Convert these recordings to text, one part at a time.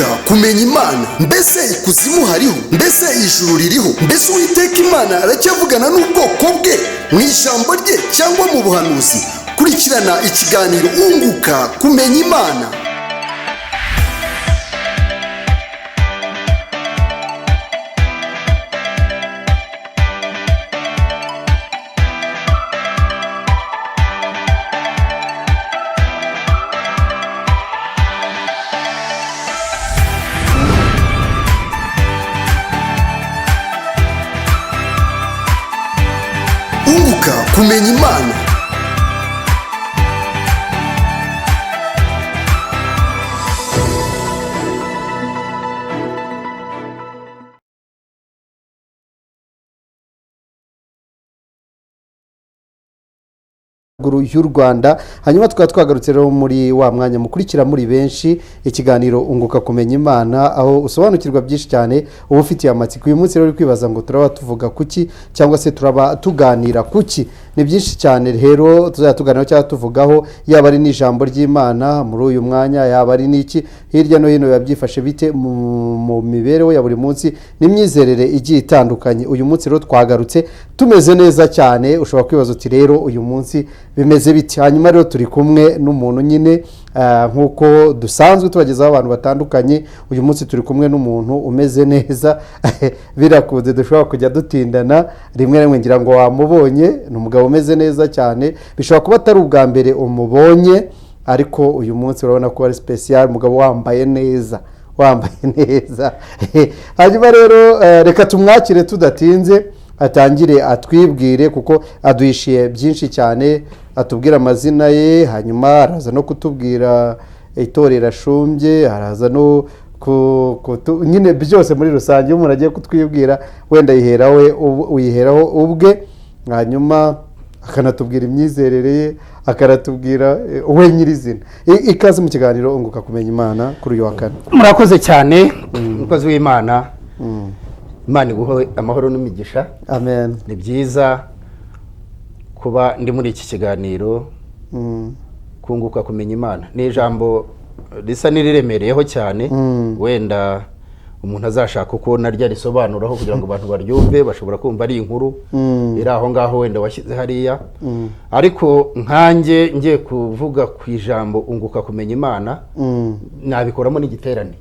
unguka kumenya Imana. Mbese ikuzimu hariho? Mbese ijuru ririho? Mbese Uwiteka Imana aracyavugana n'ubwoko bwe mu ijambo rye cyangwa mu buhanuzi? Kurikirana ikiganiro unguka kumenya Imana. Unguka kumenya Imana. y'u Rwanda. Hanyuma tukaba twagarutse rero muri wa mwanya mukurikira muri benshi ikiganiro unguka kumenya Imana, aho usobanukirwa byinshi cyane uba ufitiye amatsiko. Uyu munsi rero uri kwibaza ngo turaba tuvuga kuki cyangwa se turaba tuganira kuki. Ni byinshi cyane rero tuzatuganira cyangwa tuvugaho, yaba ari n'ijambo ry'Imana muri uyu mwanya, yaba ari n'iki hirya no hino yabyifashe bite mu mibereho ya buri munsi n'imyizerere igiye itandukanye. Uyu munsi rero twagarutse tumeze neza cyane. Ushobora kwibaza uti rero uyu munsi bimeze biti. Hanyuma rero turi kumwe n'umuntu nyine nkuko dusanzwe tubagezaho abantu batandukanye. Uyu munsi turi kumwe n'umuntu umeze neza birakunze dushobora kujya dutindana rimwe rimwe, ngira ngo wamubonye. Ni umugabo umeze neza cyane, bishobora kuba atari ubwa mbere umubonye, ariko uyu munsi urabona ko ari special, umugabo wambaye neza hanyuma rero reka tumwakire tudatinze atangire atwibwire, kuko aduhishiye byinshi cyane. Atubwira amazina ye, hanyuma araza no kutubwira itorero ashumbye, araza no nyine byose muri rusange. Iyo umuntu agiye kutwibwira wenda uyiheraho ubwe, hanyuma akanatubwira imyizerere ye, akanatubwira we nyirizina. Ikaze mu kiganiro unguka kumenya Imana kuri uyu wa kane. Murakoze cyane umukozi w'Imana. Imana iguhe amahoro n'imigisha. Amen. Ni byiza kuba ndi muri iki kiganiro kunguka kumenya Imana. Ni ijambo risa n'iriremereyeho cyane, wenda umuntu azashaka uko naryo risobanuraho kugira ngo abantu baryumve. Bashobora kumva ari inkuru iri aho ngaho wenda washyize hariya, ariko nkanjye ngiye kuvuga ku ijambo unguka kumenya Imana, nabikoramo n'igiterane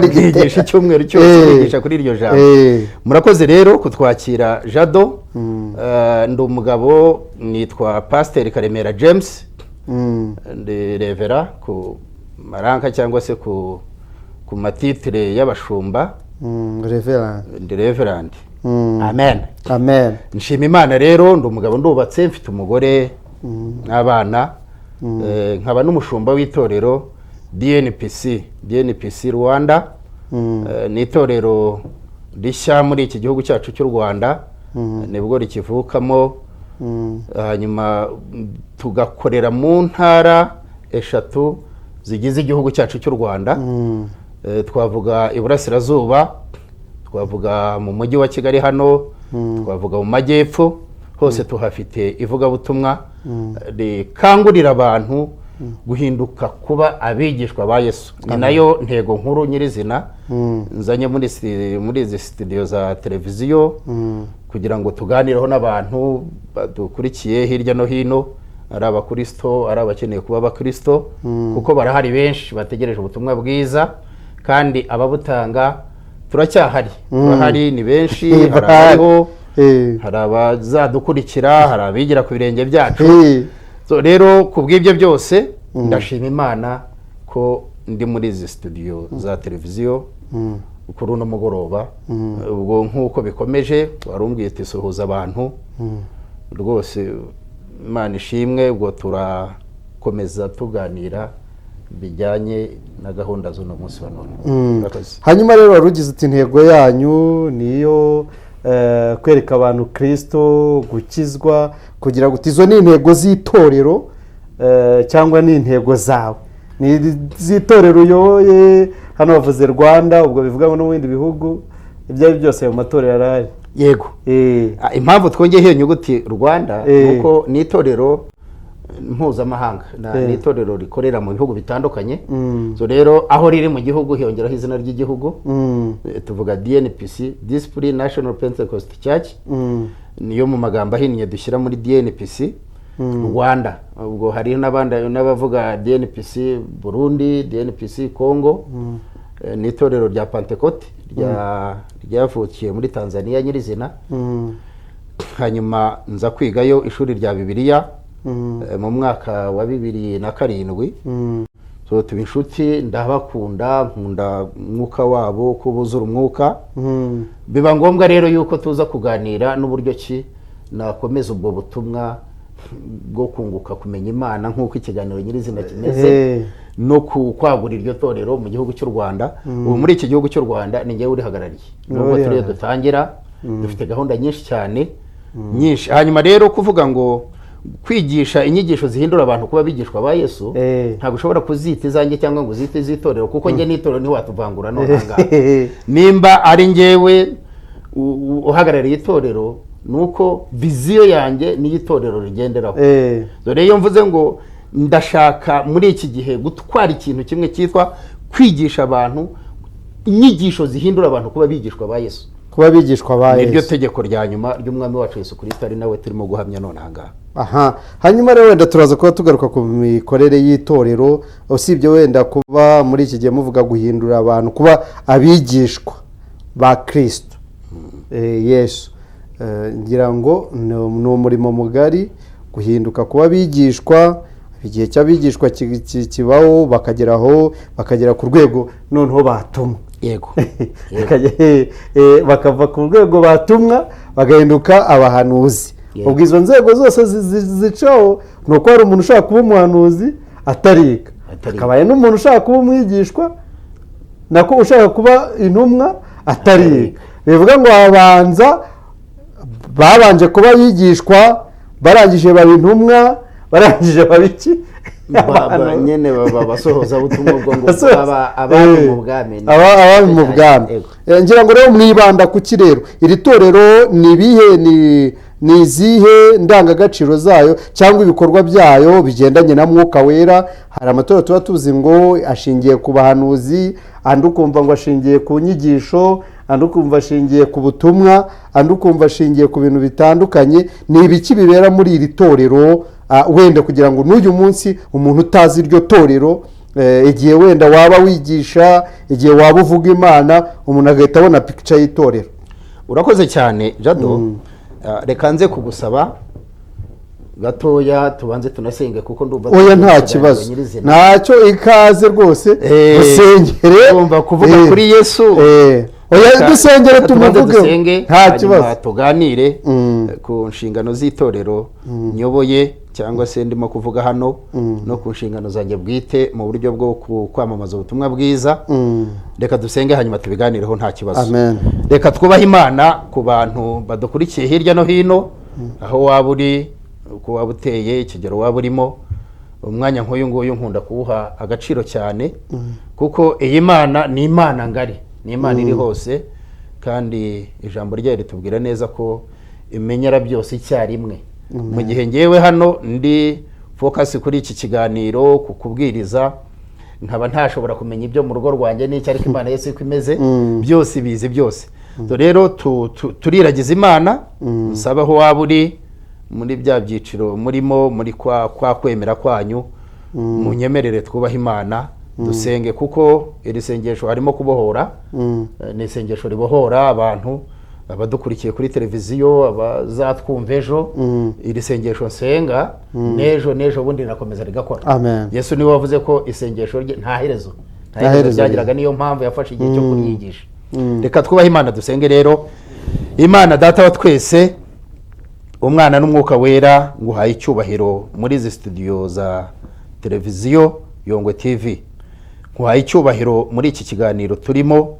nkigisha icyumweru cyose nkigisha kuri iryo jambo. Murakoze rero kutwakira Jado. Ndi umugabo, nitwa Pasteur Karemera James, ndi revera ku maranka cyangwa se ku matitire y'abashumba. Ndi reverend. Amen. Nshima Imana rero. Ndi umugabo, ndubatse, mfite umugore n'abana. Nkaba n'umushumba w'itorero DNPC Rwanda. Ni itorero rishya muri iki gihugu cyacu cy'u Rwanda, nibwo rikivukamo. Hanyuma tugakorera mu ntara eshatu zigize igihugu cyacu cy'u Rwanda. Twavuga Iburasirazuba, twavuga mu mujyi wa Kigali hano, twavuga mu majyepfo. Hose tuhafite ivugabutumwa rikangurira abantu guhinduka kuba abigishwa ba Yesu. Ni nayo ntego nkuru nyirizina nzanye muri izi studio za televiziyo, kugira ngo tuganireho n'abantu badukurikiye hirya no hino, ari abakristo, ari abakeneye kuba abakristo, kuko barahari benshi bategereje ubutumwa bwiza, kandi ababutanga turacyahari. Turahari, ni benshi, harabariho, hari abazadukurikira, hari abigira ku birenge byacu. Rero ku bw'ibyo byose ndashima Imana ko ndi muri izi studio za televiziyo kuri uno mugoroba. Ubwo nk'uko bikomeje warumbwiye ati suhuza abantu, rwose Imana ishimwe. Ubwo turakomeza tuganira bijyanye na gahunda z'uno munsi wa none. Hanyuma rero warugize uti intego yanyu niyo kwereka abantu Kristo, gukizwa, kugira ngo izo ni intego z'itorero cyangwa ni intego zawe? Ni z'itorero uyoboye hano, bavuze Rwanda, ubwo bivuga ngo no mu bindi bihugu ibyo ari byose ayo matorero arahari? Yego. Impamvu twongeye iyo nyuguti Rwanda nuko ni itorero mpuzamahanga ni itorero rikorera mu bihugu bitandukanye. So rero aho riri mu gihugu hiyongeraho izina ry'igihugu, tuvuga DNPC, Discipline National Pentecost Church, niyo mu magambo ahinnye dushyira muri DNPC Rwanda. Ubwo hari n'abavuga DNPC Burundi, DNPC Congo. Ni itorero rya Pentecote ryavukiye muri Tanzania nyirizina. Hanyuma nza kwigayo ishuri rya Bibiliya mu mwaka wa 2007. So tuba inshuti, ndabakunda, nkunda umwuka wabo, kubuzura umwuka. Biba ngombwa rero yuko tuza kuganira n'uburyo ki nakomeza ubwo butumwa bwo kunguka kumenya Imana nk'uko ikiganiro nyirizina kimeze, no kwagura iryo torero mu gihugu cy'u Rwanda. Ubu muri iki gihugu cy'u Rwanda ni njyewe urihagarariye, nubwo turiyo dutangira dufite gahunda nyinshi cyane nyinshi. Hanyuma rero kuvuga ngo kwigisha inyigisho zihindura abantu kuba bigishwa ba Yesu, ntabwo ushobora kuzita izanjye cyangwa ngo uzite iz'itorero, kuko njye n'itorero ntiwatuvangura none ngaha. Nimba ari njyewe uhagarariye itorero, nuko viziyo yanjye niyo itorero rigenderaho. Dore iyo mvuze ngo ndashaka muri iki gihe gutwara ikintu kimwe cyitwa kwigisha abantu inyigisho zihindura abantu kuba bigishwa ba Yesu, kuba bigishwa ba Yesu, niryo tegeko rya nyuma ry'umwami wacu Yesu Kristo, ari nawe turimo guhamya none ahangaha. Hanyuma rero wenda turaza kuba tugaruka ku mikorere y'itorero, usibye wenda kuba muri iki gihe muvuga guhindura abantu kuba abigishwa ba Kristo Yesu. Ngira ngo ni umurimo mugari guhinduka kuba bigishwa. Igihe cy'abigishwa kibaho, bakagera ku rwego noneho batumwa. Yego. Bakava ku rwego batumwa bagahinduka abahanuzi. Ubwo izo nzego zose zicaho, ni uko hari umuntu ushaka kuba umuhanuzi atariga, hakabaye n'umuntu ushaka kuba umwigishwa, nako ushaka kuba intumwa atariga. Bivuga ngo babanje kuba abigishwa, barangije baba intumwa, barangije babiki nyene basohoza ubutumwa bwo ngo abami mu bwami. Abami mu bwami. Ngira ngo rero mwibanda ku kirero, iri torero ni bihe, ni izihe ndangagaciro zayo cyangwa ibikorwa byayo bigendanye na Mwuka Wera? Hari amatorero tuba tuzi ngo ashingiye ku bahanuzi, andi ukumva ngo ashingiye ku nyigisho, andi ukumva ashingiye ku butumwa, andi ukumva ashingiye ku bintu bitandukanye. Ni ibiki bibera muri iri torero, wenda kugira ngo n'uyu munsi umuntu utazi iryo torero, igihe wenda waba wigisha, igihe waba uvuga Imana, umuntu agahita abona picture y'itorero? Urakoze cyane Jado. Reka nze kugusaba gatoya tubanze tunasenge, kuko ndumva oya nta kibazo, ntacyo, ikaze rwose dusengere, ndumva kuvuga kuri Yesu. Oya dusengere, tumuvuge, nta kibazo, tuganire ku nshingano z'itorero nyoboye cyangwa se ndimo kuvuga hano, no ku nshingano zanjye bwite mu buryo bwo kwamamaza ubutumwa bwiza. Reka dusenge hanyuma tubiganireho, nta kibazo. Amen. Reka twubahe Imana ku bantu badukurikiye hirya no hino, aho waba uri, uko waba uteye, ikigero waba urimo. Umwanya nk'uyu nguyu nkunda kuwuha agaciro cyane, kuko iyi Mana ni Imana ngari, ni Imana iri hose, kandi ijambo ryayo ritubwira neza ko imenyera byose icyarimwe. Mu gihe ngewe hano ndi focus kuri iki kiganiro ku kubwiriza, nkaba ntashobora kumenya ibyo mu rugo rwanjye n'icyo, ariko Imana Yesu iko imeze, byose bizi byose. Rero turiragiza Imana, nsaba aho waba uri muri bya byiciro murimo, muri kwa kwemera kwanyu, munyemerere twubahe Imana, dusenge, kuko iri sengesho harimo kubohora. Ni isengesho ribohora abantu, abadukurikiye kuri televiziyo, abazatwumva ejo. Iri sengesho nsenga n'ejo bundi nakomeza rigakora. Amen. Yesu niwe wavuze ko isengesho rye nta herezo ryagiraga, niyo mpamvu yafashe igihe cyo kuryigisha. Reka twubahe Imana, dusenge rero. Imana Data wa twese, Umwana n'Umwuka Wera, nguhaye icyubahiro muri izi studio za televiziyo Yongwe TV. Nguhaye icyubahiro muri iki kiganiro turimo,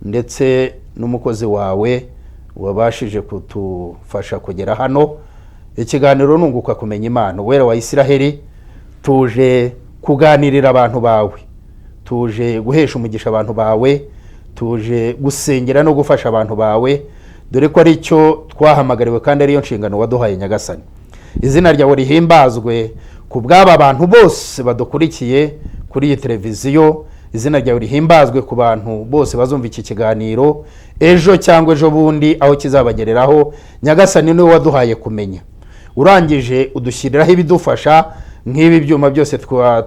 ndetse n'umukozi wawe wabashije kutufasha kugera hano. Ikiganiro nunguka kumenya Imana. Wera wa Isiraheli, tuje kuganirira abantu bawe, tuje guhesha umugisha abantu bawe, tuje gusengera no gufasha abantu bawe, dore ko ari cyo twahamagariwe kandi ariyo nshingano waduhaye Nyagasani. Izina ryawe rihimbazwe ku bw'aba bantu bose badukurikiye kuri iyi televiziyo, izina ryawe rihimbazwe ku bantu bose bazumva iki kiganiro ejo cyangwa ejo bundi aho kizabagereraho. Nyagasani niwe waduhaye kumenya, urangije udushyiriraho ibidufasha nk'ibi byuma byose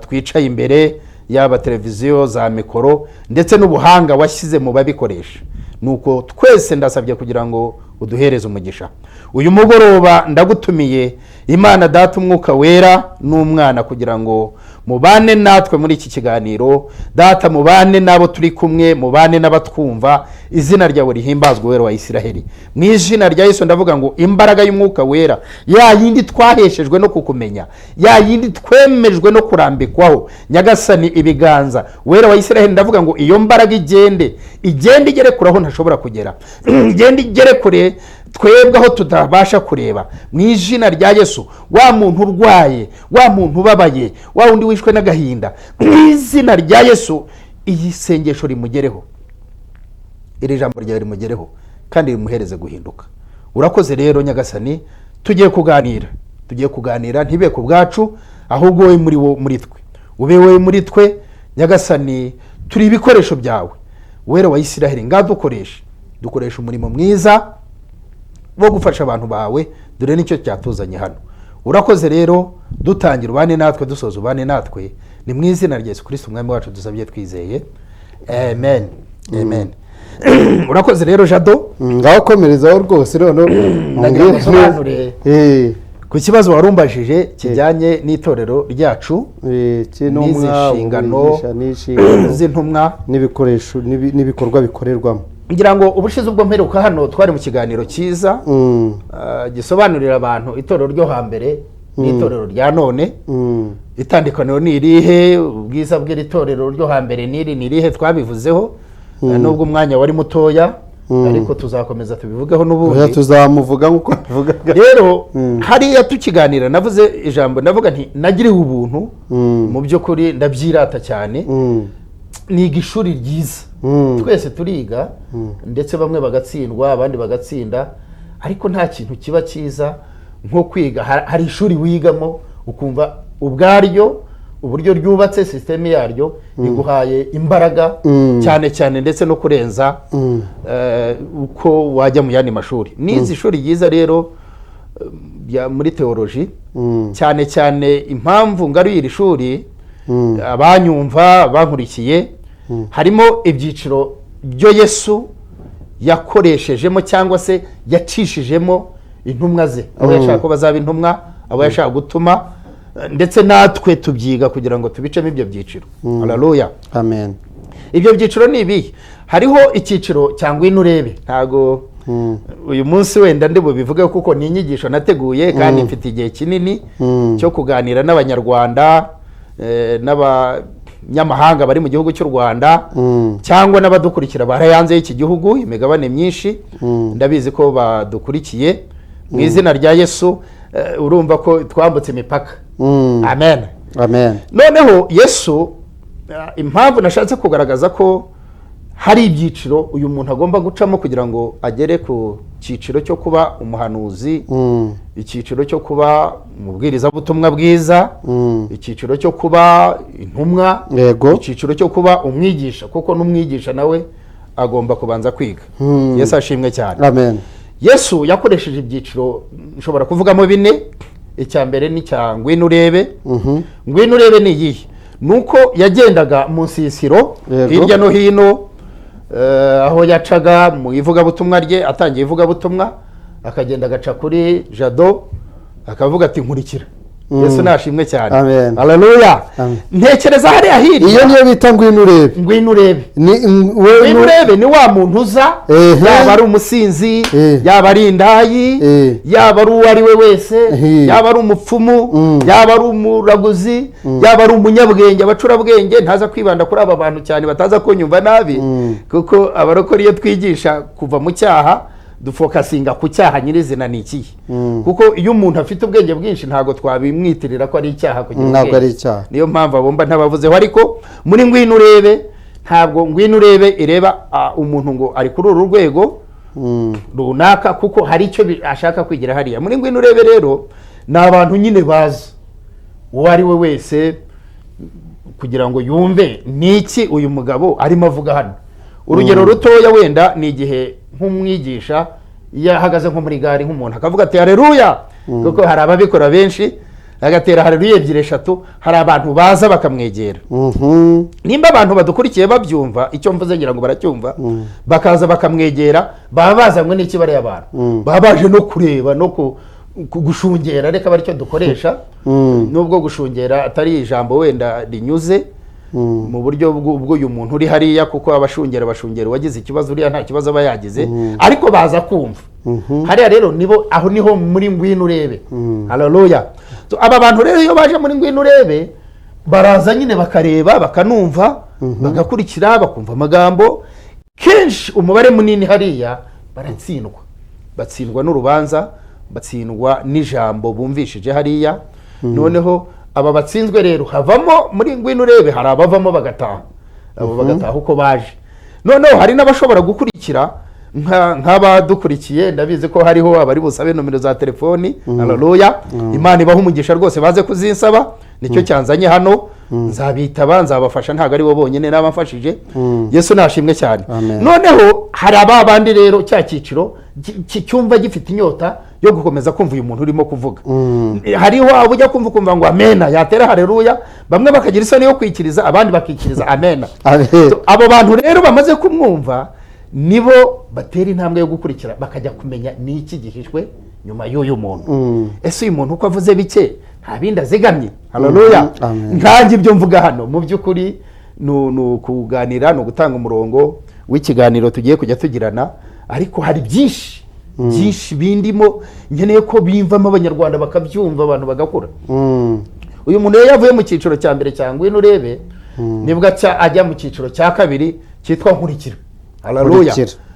twicaye imbere, yaba televiziyo, za mikoro ndetse n'ubuhanga washyize mu babikoresha. Nuko twese ndasabye kugira ngo uduhereze umugisha. Uyu mugoroba ndagutumiye Imana Data, Umwuka Wera n'Umwana, kugira ngo mubane natwe muri iki kiganiro. Data, mubane n'abo turi kumwe, mubane n'abatwumva. Izina ryawe rihimbazwe, Wera wa Isiraheli. Mu izina rya Yesu ndavuga ngo imbaraga y'Umwuka Wera, ya yindi twaheshejwe no kukumenya, ya yindi twemejwe no kurambikwaho, Nyagasani ibiganza, Wera wa Isiraheli, ndavuga ngo iyo mbaraga igende igere kure aho ntashobora kugera, igende igere kure twebwe aho tutabasha kureba. Mu izina rya Yesu, wa muntu urwaye, wa muntu ubabaye, wa wundi wishwe n'agahinda, mu izina rya Yesu iyi sengesho rimugereho, iri jambo ryawe rimugereho kandi rimuhereze guhinduka. Urakoze rero Nyagasani, tugiye kuganira ntibe ku bwacu, ahubwo wowe muri twe, ube wowe muri twe Nyagasani. Turi ibikoresho byawe, Wera wa Isiraheli, dukoresha umurimo mwiza wo gufasha abantu bawe, dore nicyo cyatuzanye hano. Urakoze rero, dutangira ubane natwe, dusoza ubane natwe, ni mu izina rya Yesu Kristo Umwami wacu dusabye twizeye, amen. Amen. Urakoze rero Jado, ngaho komerezaho rwose. ndagira gusobanure ku kibazo warumbajije kijyanye n'itorero ryacu, n'izi nshingano z'intumwa n'ibikoresho n'ibikorwa bikorerwamo. ngira ngo ubushize ubwo mperuka hano twari mu kiganiro cyiza gisobanurira abantu itorero ryo hambere n'itorero rya none. Itandukaniro ni irihe? Ubwiza bw'iri torero ryo hambere ni irihe? Twabivuzeho nubwo umwanya wari mutoya, ariko tuzakomeza tubivugeho n'ubundi, tuzamuvuga nk'uko bivugaga. Rero hariya tukiganira navuze ijambo, navuga nti nagiriwe ubuntu, mu by'ukuri ndabyirata cyane. Niga ishuri ryiza, twese turiga, ndetse bamwe bagatsindwa abandi bagatsinda, ariko nta kintu kiba cyiza nko kwiga. Hari ishuri wigamo ukumva ubwaryo, uburyo ryubatse, sisiteme yaryo iguhaye imbaraga cyane cyane, ndetse no kurenza uko wajya mu yandi mashuri. Nizi ishuri ryiza rero muri teoloji, cyane cyane impamvu ngaruye iri shuri, abanyumva bankurikiye, harimo ibyiciro byo Yesu yakoreshejemo cyangwa se yacishijemo intumwa ze, abo yashaka ko bazaba intumwa, abo yashaka gutuma, ndetse natwe tubyiga kugira ngo tubicemo ibyo byiciro. Haleluya, amen. Ibyo byiciro ni ibi. Hariho icyiciro cyangwa inurebe, ntago uyu munsi wenda ndi bubivuge kuko ni inyigisho nateguye, kandi mfite igihe kinini cyo kuganira n'abanyarwanda, n'abanyamahanga bari mu gihugu cy'u Rwanda, cyangwa n'abadukurikira bari hanze y'iki gihugu, imigabane myinshi. Ndabizi ko badukurikiye mu izina rya Yesu. Urumva ko twambutse imipaka. Amen, amen. Noneho Yesu, impamvu nashatse kugaragaza ko hari ibyiciro uyu muntu agomba gucamo kugira ngo agere ku cyiciro cyo kuba umuhanuzi, icyiciro cyo kuba umubwirizabutumwa bwiza, icyiciro cyo kuba intumwa, icyiciro cyo kuba umwigisha, kuko n'umwigisha nawe agomba kubanza kwiga. Yesu ashimwe cyane. Amen. Yesu yakoresheje ibyiciro, nshobora kuvugamo 4. Icya mbere ni cya ngwino urebe. Ngwino urebe ni iyihe? Nuko yagendaga mu nsisiro hirya no hino, aho yacaga mu ivugabutumwa rye, atangiye ivugabutumwa, akagenda agaca kuri Jado, akavuga ati nkurikira. Yesu nashimwe cyane. Amen. Haleluya. Ntekereza hariya hirya, iyo niyo bita ngwino urebe. Ngwino urebe, ngwino urebe ni wa muntu uza, yaba ari umusinzi, yaba ari indayi, yaba ari uwo ari we wese, yaba ari umupfumu, yaba ari umuraguzi, yaba ari umunyabwenge, abacurabwenge. Ntaza kwibanda kuri aba bantu cyane bataza kunyumva nabi, kuko abarokora iyo twigisha kuva mu cyaha, dufokasinga ku cyaha nyirizina ni ikihe. Kuko iyo umuntu afite ubwenge bwinshi ntago twabimwitirira ko ari icyaha kugira ntabwo ari icyaha. Niyo mpamvu abomba ntabavuzeho. Ariko muri ngwino urebe, ntabwo ngwino urebe ireba umuntu ngo ari kuri uru rwego runaka, kuko hari icyo ashaka kwigira hariya. Muri ngwino urebe rero ni abantu nyine bazi uwo ari we wese kugira ngo yumve niki uyu mugabo arimo avuga hano. Urugero rutoya wenda ni igihe nk'umwigisha yahagaze nko muri gare nk'umuntu akavuga ati haleluya, kuko hari ababikora benshi, agatera haleluya 2-3, hari abantu baza bakamwegera. Nimba abantu badukurikiye babyumva icyo mvuze ngira ngo baracyumva, bakaza bakamwegera, baba bazanywe n'iki bari abantu, baba baje no kureba no gushungera, reka bari cyo dukoresha, nubwo gushungera atari ijambo wenda rinyuze mu buryo bw'uyu muntu uri hariya, kuko bashungera wagize ikibazo uriya nta kibazo aba yagize, ariko baza kumva hariya rero aho niho muri ngwino urebe. Haleluya. Aba bantu rero iyo baje muri ngwino urebe baraza nyine bakareba bakanumva bagakurikira bakumva amagambo. Kenshi umubare munini hariya batsindwa n'urubanza, batsindwa n'ijambo bumvishije hariya. Noneho aba batsinzwe rero havamo muri ngwino urebe hari abavamo bagataha, abo bagataha uko baje. Noneho hari n'abashobora gukurikira nk'abadukurikiye, ndabizi ko hariho abari busabe nomero za telefoni. Haleluya. Imana ibaha umugisha rwose baze kuzinsaba, nicyo cyanzanye hano, nzabitaba nzabafasha, ntago ari bo bonyine n'abamfashije. Yesu nashimwe cyane. Noneho hari abandi rero cya cyiciro cyumva gifite inyota yo gukomeza kumva uyu muntu urimo kuvuga. Hariho abo ujya kumva ngo amena, yatera haleluya, bamwe bakagira isoni yo kwikiriza, abandi bakikiriza amena. Abo bantu rero bamaze kumwumva nibo batera intambwe yo gukurikira, bakajya kumenya n'iki gihishwe nyuma y'uyu muntu. Ese uyu muntu uko avuze bike nta bindi azigamye. Haleluya. Nkanjye ibyo mvuga hano mu by'ukuri ni ukuganira, ni ugutanga umurongo w'ikiganiro tugiye kujya tugirana, ariko hari byinshi bindimo nkeneye ko bimvamo abanyarwanda bakabyumva, abantu bagakura. Uyu muntu rero yavuye mu cyiciro cya mbere cya ngwino urebe, nibwo ajya mu cyiciro cya kabiri cyitwa nkurikira. Haleluya.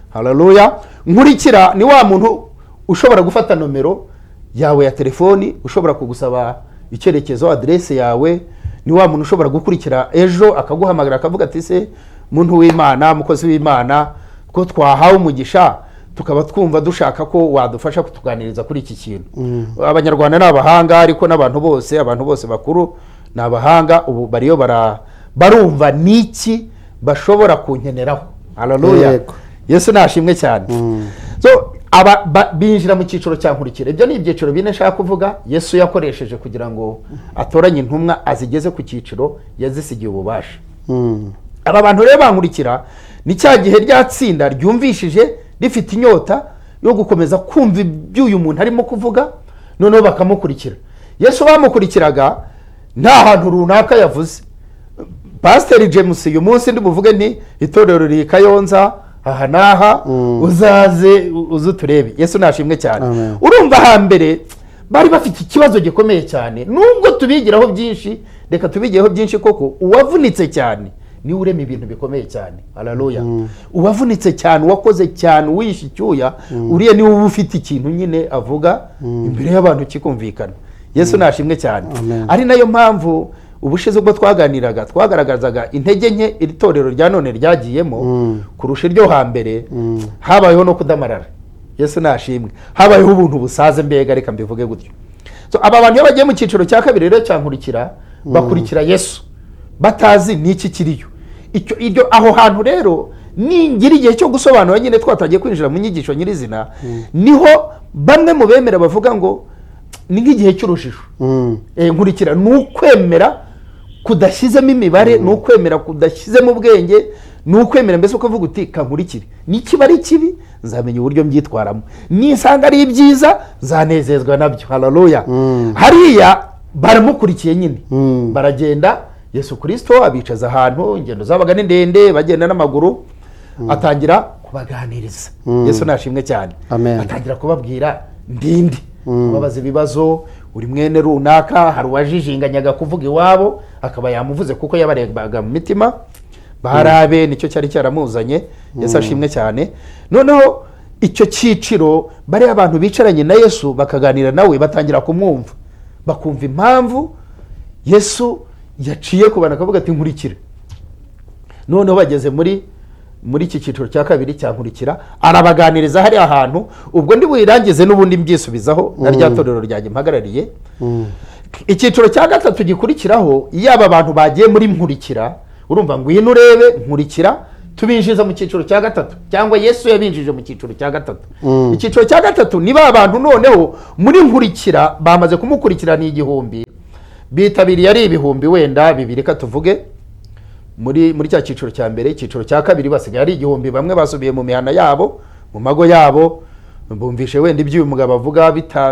Haleluya. Nkurikira ni wa muntu ushobora gufata nomero yawe ya telefoni, ushobora kugusaba icyerekezo, adresse yawe. Ni wa muntu ushobora gukurikira ejo akaguhamagara akavuga ati se muntu w'Imana, mukozi w'Imana, ko twahawe umugisha tukaba twumva dushaka ko wadufasha kutuganiriza kuri iki kintu. Abanyarwanda ni abahanga, ariko n'abantu bose bakuru ni abahanga. Ubu bariyo barumva niki bashobora kunkeneraho. Haleluya. Yesu nashimwe cyane. So binjira mu cyiciro cya nkurikira. Ibyo ni ibyiciro bine nshaka kuvuga Yesu yakoresheje kugira ngo atoranye intumwa azigeze ku cyiciro yazisigiye ububasha. Aba bantu rero bankurikira ni cya gihe ryatsinda ryumvishije rifite inyota yo gukomeza kumva iby'uyu muntu arimo kuvuga, noneho bakamukurikira. Yesu bamukurikiraga nta hantu runaka yavuze. Pastor James uyu munsi ndibuvuge nti itorero riri Kayonza aha naha, uzaze uzuturebe. Yesu nashimwe cyane. Urumva hambere bari bafite ikibazo gikomeye cyane, nubwo tubigiraho byinshi, reka tubigiyeho byinshi, koko uwavunitse cyane ni urema ibintu bikomeye cyane. Haleluya. Uwavunitse cyane, wakoze cyane, wishe icyuya, uriye ni uba ufite ikintu nyine avuga imbere y'abantu kikumvikana. Yesu nashimwe cyane. Ari nayo mpamvu ubushize ubwo twaganiraga twagaragazaga intege nke iri torero rya none ryagiyemo kurusha iryo hambere. Habayeho no kudamarara. Yesu nashimwe. Habayeho ubuntu busaze, mbega reka mbivuge gutyo. So aba bantu iyo bagiye mu cyiciro cya kabiri rero cyankurikira, bakurikira Yesu batazi n'iki kiriyo. Iryo aho hantu rero ningira igihe cyo gusobanura nyine twatagiye kwinjira mu nyigisho nyirizina, niho bamwe mu bemera bavuga ngo ni nk'igihe cy'urujijo. Nkurikira ni ukwemera kudashyizemo imibare, ni ukwemera kudashyizemo ubwenge, ni ukwemera mbese ukavuga uti kankurikire, nikiba ari kibi nzamenya uburyo mbyitwaramo, nisanga ari ibyiza nzanezezwa nabyo. Haleluya. Hariya baramukurikiye nyine, baragenda. Yesu Kristo abicaza ahantu, ingendo zabaga ni ndende, bagenda n'amaguru, atangira kubaganiriza. Yesu nashimwe cyane. Atangira kubabwira ndindi, kubabaza ibibazo. Uri mwene runaka, hari uwajijinganyaga kuvuga iwabo akaba yamuvuze kuko yabarebaga mu mitima, barabe nicyo cyari cyaramuzanye. Yesu ashimwe cyane. Noneho icyo cyiciro bari abantu bicaranye na Yesu bakaganira nawe, batangira kumwumva, bakumva impamvu Yesu yaciye ku bantu akavuga ati nkurikira. Noneho bageze muri iki cyiciro cya kabiri cyankurikira, arabaganiriza hari ahantu. Ubwo ndi buyirangize n'ubundi mbyisubizaho na rya torero ryanjye mpagarariye. icyiciro cya gatatu gikurikiraho yaba abantu bagiye muri nkurikira, urumva ngwino urebe nkurikira, tubinjiza mu cyiciro cya gatatu, cyangwa Yesu yabinjije mu cyiciro cya gatatu. Icyiciro cya gatatu niba abantu noneho muri nkurikira bamaze kumukurikirana igihumbi, bitabiriye ari ibihumbi wenda bibiri ka tuvuge muri cya cyiciro cya mbere. Icyiciro cya kabiri basigaye ari igihumbi, bamwe basubiye mu mihana yabo, mu mago yabo, bumvishe wenda ibyo uyu mugabo avuga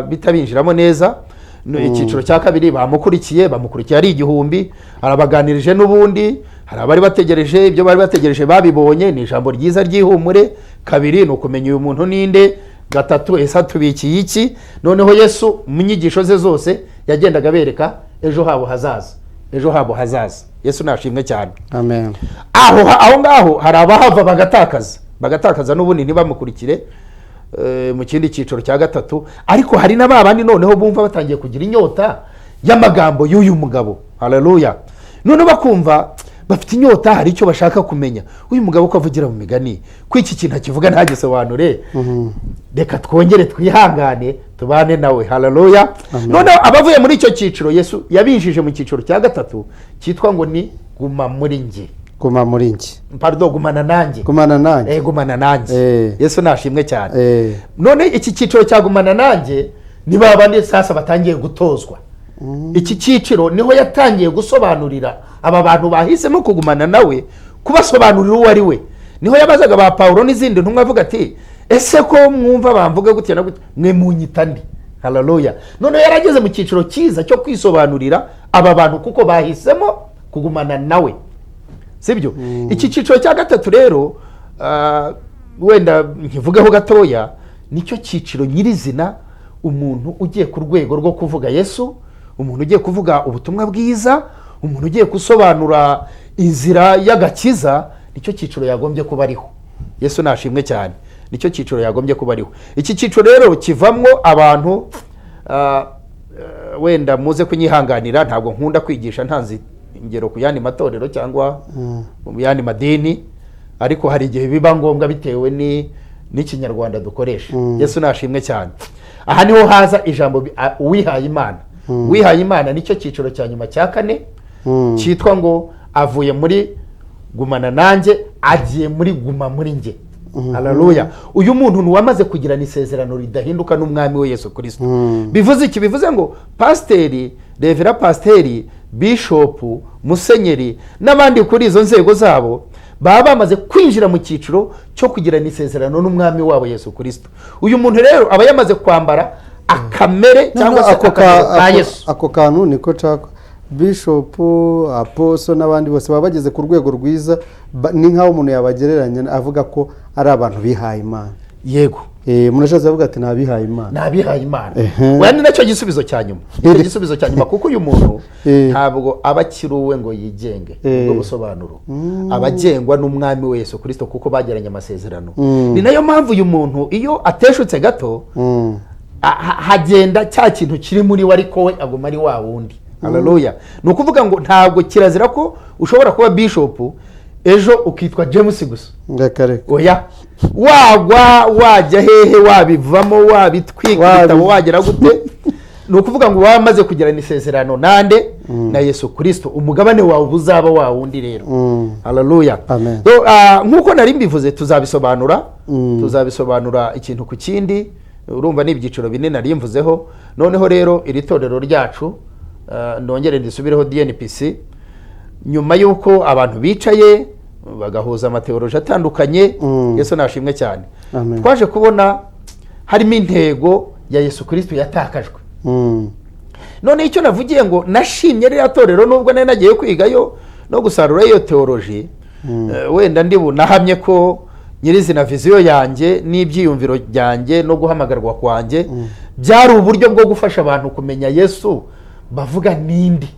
bitabinjiramo neza. Icyiciro cya kabiri bamukurikiye ari igihumbi, arabaganirije n'ubundi, hari abari bategereje, ibyo bari bategereje babibonye, ni ijambo ryiza ry'ihumure. Kabiri ni ukumenya uyu muntu ninde. Gatatu, ese atubikiye iki? Noneho Yesu mu nyigisho ze zose yagendaga bereka ejo habo hazaza, ejo habo hazaza. Yesu nashimwe cyane. Amen. Aho ngaho hari abahava bagatakaza n'ubundi ntibamukurikire mu kindi cyiciro cya gatatu. Ariko hari n'abandi noneho bumva batangiye kugira inyota y'amagambo y'uyu mugabo. Haleluya. None bakumva bafite inyota, hari icyo bashaka kumenya. Uyu mugabo ko avugira mu migani, ko iki kintu akivuga ntagisobanure, reka twongere twihangane tubane nawe. Haleluya. None abavuye muri icyo cyiciro Yesu yabinjije mu cyiciro cya gatatu cyitwa ngo ni guma muri nge. Guma muri nge. Pardon, gumana nanjye. Gumana nanjye. Yesu nashimwe cyane. None iki cyiciro cya gumana nanjye ni babandi sasa batangiye gutozwa. Iki cyiciro niho yatangiye gusobanurira aba bantu bahisemo kugumana nawe, kubasobanurira uwo ari we. Niho yabazaga ba Paulo n'izindi ntumwa avuga ati, ese ko mwumva bamvuga gutya na gutya, mwe munyita nde? Haleluya. None yarageze mu cyiciro cyiza cyo kwisobanurira aba bantu kuko bahisemo kugumana nawe, sibyo? Iki cyiciro cya gatatu rero wenda nkivugaho gatoya, nicyo cyiciro nyirizina umuntu ugiye ku rwego rwo kuvuga Yesu, umuntu ugiye kuvuga ubutumwa bwiza, umuntu ugiye gusobanura inzira y'agakiza, nicyo cyiciro yagombye kuba ariho. Yesu nashimwe cyane. Nicyo cyiciro yagombye kuba ariho. Iki cyiciro rero kivamwo abantu wenda muze kunyihanganira, ntabwo nkunda kwigisha ntanzi ingero ku yandi matorero cyangwa mu yandi madini, ariko hari igihe biba ngombwa bitewe n'ikinyarwanda dukoresha. Yesu nashimwe cyane. Aha niho haza ijambo uwihaye Imana. Wihaye Imana nicyo cyiciro cya nyuma cya kane, cyitwa ngo avuye muri gumana nanjye agiye muri guma muri nge. Haleluya. Uyu muntu nuwamaze kugirana isezerano ridahinduka n'umwami we Yesu Kristo. Bivuze iki? Bivuze ngo pasiteri, revera pasiteri, bishopu, musenyeri n'abandi kuri izo nzego zabo baba bamaze kwinjira mu cyiciro cyo kugirana isezerano n'umwami wabo Yesu Kristo. Uyu muntu rero aba yamaze kwambara akamere cyangwa se akamere ka Yesu. Ako kantu niko cako bishopu, aposo n'abandi bose baba bageze ku rwego rwiza, ni nk'aho umuntu yabagereranya avuga ko ari abantu bihaye Imana. Yego. Umuntu ashatse avuga ati nabihaye Imana. Nabihaye Imana. Wenda nacyo gisubizo cya nyuma. Icyo gisubizo cya nyuma kuko uyu muntu ntabwo aba akiruwe ngo yigenge ubwo busobanuro. Abagengwa n'umwami we Yesu Kristo kuko bagiranye amasezerano. Ni nayo mpamvu uyu muntu iyo ateshutse gato hagenda cya kintu kiri muri we ariko we aguma ari wa wundi. Haleluya. Ni ukuvuga ngo ntabwo kirazira ko ushobora kuba bishopu ejo ukitwa James gusa. Oya. Wagwa wajya hehe, wabivamo, wabitwika, bitabo wagera gute? Ni ukuvuga ngo wamaze kugirana isezerano nande na Yesu Kristo, umugabane wawe uzaba wa wundi rero. Haleluya. Nkuko nari mbivuze tuzabisobanura ikintu ku kindi. Urumva ni ibyiciro bine nari mvuzeho. Noneho rero iri torero ryacu ndongere ndisubireho DNPC, nyuma yuko abantu bicaye bagahuza amateoloji atandukanye, Yesu nashimwe cyane. Twaje kubona harimo intego ya Yesu Kristo yatakajwe. None icyo navugiye ngo nashimye rya torero nubwo nari nagiye kwigayo no gusarura iyo teoloji, wenda nahamye ko nyirizina viziyo yanjye n'ibyiyumviro byanjye no guhamagarwa kwanjye byari uburyo bwo gufasha abantu kumenya Yesu, bavuga nindi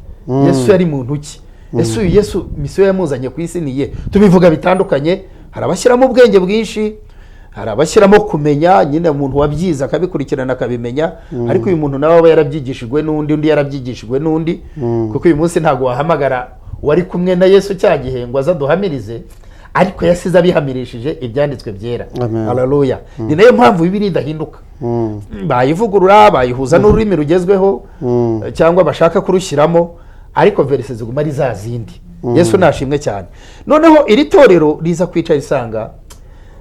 Yesu yari muntu ki, Yesu misiyo yamuzanye ku isi niye. Tubivuga bitandukanye, hari abashyiramo ubwenge bwinshi, hari abashyiramo kumenya, nyine umuntu wabyiza akabikurikirana akabimenya, ariko uyu muntu nawe aba yarabyigishijwe n'undi, undi yarabyigishijwe n'undi, kuko uyu munsi ntabwo wahamagara wari kumwe na Yesu cya gihe ngo aza duhamirize, ariko yasize abihamirishije ibyanditswe byera. Amen. Haleluya. Ni nayo mpamvu Bibiliya idahinduka. Bayivugurura, bayihuza n'ururimi rugezweho cyangwa bashaka kurushyiramo, ariko verse ziguma ari za zindi. Yesu nashimwe cyane. Noneho iri torero riza kwicara risanga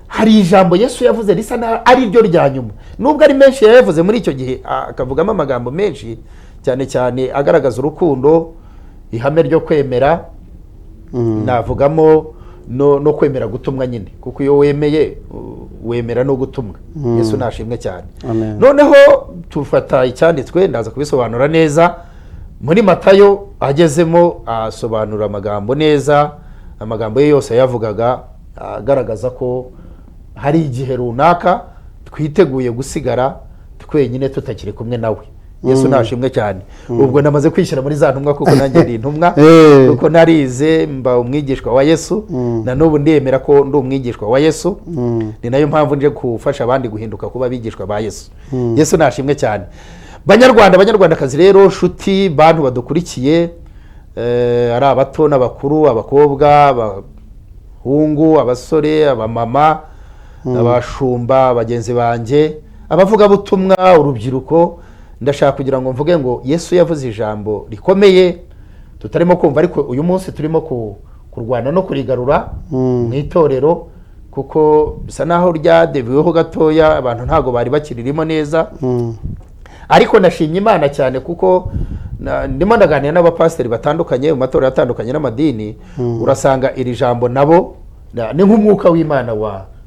hari ijambo Yesu yavuze risa na ari ryo rya nyuma, nubwo ari menshi yavuze muri icyo gihe, akavugamo amagambo menshi cyane cyane agaragaza urukundo, ihame ryo kwemera, navugamo no kwemera gutumwa nyine, kuko iyo wemeye wemera no gutumwa. Yesu nashimwe cyane. Amen. Noneho tufata icyanditswe, ndaza kubisobanura neza. Muri Matayo agezemo asobanura amagambo neza, amagambo ye yose yavugaga agaragaza ko hari igihe runaka twiteguye gusigara twenyine tutakiri kumwe nawe. Yesu nashimwe cyane. Ubwo namaze kwishyira muri za ntumwa, kuko nanjye ndi intumwa, kuko narize mba umwigishwa wa Yesu, na n'ubu ndemera ko ndi umwigishwa wa Yesu. Ni nayo mpamvu nje gufasha abandi guhinduka kuba abigishwa ba Yesu. Yesu nashimwe cyane. Banyarwanda, banyarwandakazi rero, nshuti, bantu badukurikiye, ari abato n'abakuru, abakobwa, abahungu, abasore, abamama, abashumba, bagenzi banjye, abavuga butumwa, urubyiruko, ndashaka kugira ngo mvuge ngo Yesu yavuze ijambo rikomeye tutarimo kumva, ariko uyu munsi turimo kurwana no kurigarura mu itorero, kuko bisa naho ryadeviweho gatoya, abantu ntago bari bakiririmo neza. Ariko nashimye Imana cyane, kuko ndimo ndaganira n'abapasiteri batandukanye mu matorero atandukanye n'amadini, urasanga iri jambo nabo ni nk'umwuka w'Imana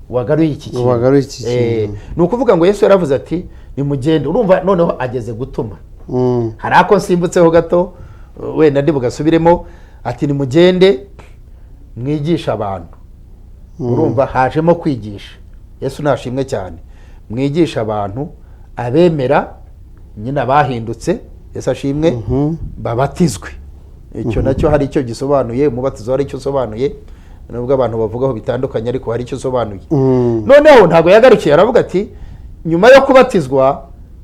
wagaruye iki kintu. Ni ukuvuga ngo Yesu yaravuze ati nimugende. Urumva noneho ageze gutuma. Hari ako nsimbutseho gato, wenda ndi bugasubiremo, ati nimugende mwigisha abantu. Urumva hajemo kwigisha. Yesu nashimwe cyane. Mwigisha abantu, abemera nyine abahindutse, Yesu ashimwe, babatizwe. Icyo nacyo hari icyo gisobanuye, umubatizo hari icyo usobanuye, nubwo abantu bavugaho bitandukanye, ariko hari icyo usobanuye. Noneho ntago yagarukiye, aravuga ati nyuma yo kubatizwa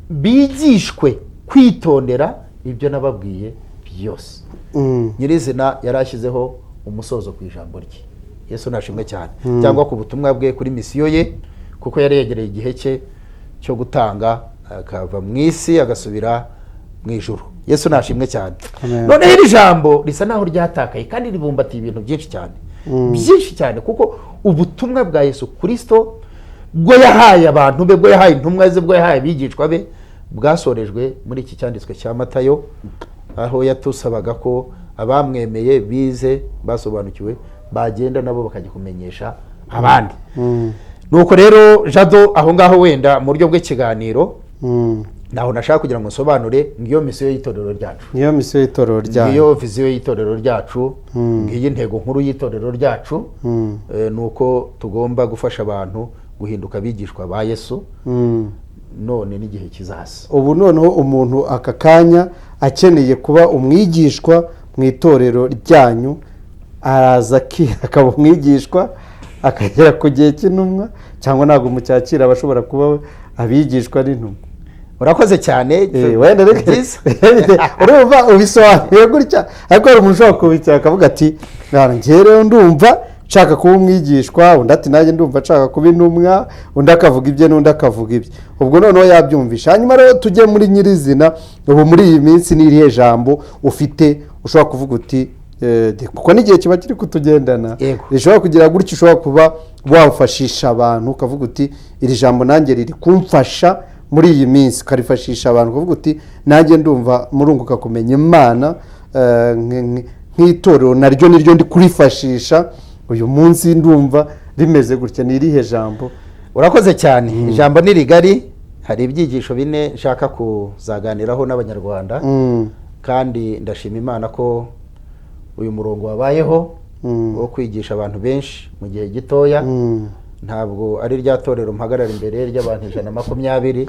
bigishwe kwitondera ibyo nababwiye byose. Nyirizina yarashyizeho umusozo ku ijambo rye. Yesu nashimwe cyane. Cyangwa ku butumwa bwe, kuri misiyo ye, kuko yari yegereye igihe cye cyo gutanga, akava mu isi agasubira mu ijuru. Yesu nashimwe cyane. None iri jambo risa naho ryatakaye, kandi ribumbatiye ibintu byinshi cyane, byinshi cyane, kuko ubutumwa bwa Yesu Kristo bwo yahaye abantu be, bwo yahaye intumwa ze, bwo yahaye abigishwa be, bwasorejwe muri iki cyanditswe cya Matayo, aho yatusabaga ko abamwemeye, bize, basobanukiwe, bagenda nabo bakajya kumenyesha abandi. Nuko rero Jado, aho ngaho wenda mu buryo bw'ikiganiro, naho nashaka kugira ngo nsobanure ngiyo misiyo y'itorero ryacu. Niyo misiyo y'itorero ryacu. Ngiyo viziyo y'itorero ryacu, ngiyi ntego nkuru y'itorero ryacu, nuko tugomba gufasha abantu guhinduka abigishwa ba Yesu, none n'igihe kizaza. Ubu noneho umuntu aka kanya akeneye kuba umwigishwa mu itorero ryanyu, araza akaba umwigishwa akagera ku gihe cy'intumwa, cyangwa ntabwo mucyakira abashobora kuba abigishwa n'intumwa? Urakoze cyane. Wenda urumva ubisobanuye gutya, ariko hari umuntu ushobora kubicara akavuga ati njye rero ndumva nshaka kuba umwigishwa, undi ati nanjye ndumva nshaka kuba intumwa, undi akavuga ibye n'undi akavuga ibye. Ubwo noneho yabyumvisha. Hanyuma rero tujye muri nyirizina, ubu muri iyi minsi ni irihe jambo ufite ushobora kuvuga uti, kuko n'igihe kiba kiri kutugendana, rishobora kugira gutya, ushobora kuba wafashisha abantu ukavuga uti iri jambo nanjye riri kumfasha muri iyi minsi, ukarifashisha abantu ukavuga uti nanjye ndumva murunguka kumenya Imana, nk'itorero naryo niryo ndi kurifashisha uyu munsi, ndumva rimeze gutya. Ni irihe jambo? Urakoze cyane. Ijambo ni rigari, hari ibyigisho bine nshaka kuzaganiraho n'abanyarwanda, kandi ndashima Imana ko uyu murongo wabayeho wo kwigisha abantu benshi mu gihe gitoya. Ntabwo ari rya torero mpagarara imbere ry'abantu 120.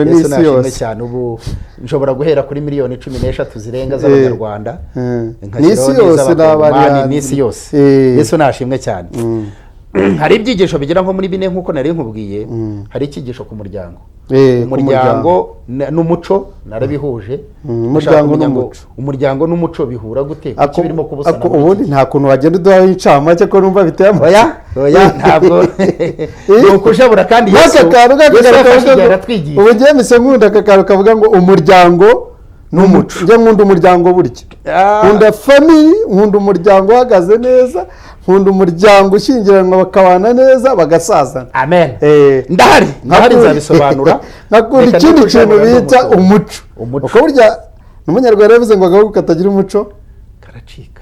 Yesu nashimwe cyane. Ubu nshobora guhera kuri miliyoni 16 zirenga z'abanyarwanda, n'isi yose. Yesu nashimwe cyane. Hari ibyigisho bigira nko muri bine, nk'uko nari nkubwiye. Hari icyigisho ku muryango. umuryango n'umuco narabihuje. umuryango n'umuco, umuryango n'umuco bihura gute? Kuki birimo kubusana? ubundi nta kuntu wagenda uduhaho incamake ko numva biteye oya ntabwo ni ukujabura kandi Yesu yaratwigisha. ubu ngiye mise nkunda aka kantu kavuga ngo umuryango n'umuco. njye nkunda umuryango burya, nkunda family, nkunda umuryango uhagaze neza, nkunda umuryango ushyingiranwa bakabana neza bagasazana. Amen. ndahari nzabisobanura. nkakunda ikindi kintu bita umuco. uko burya n'umunyarwanda yavuze ngo agahugu katagira umuco karacika.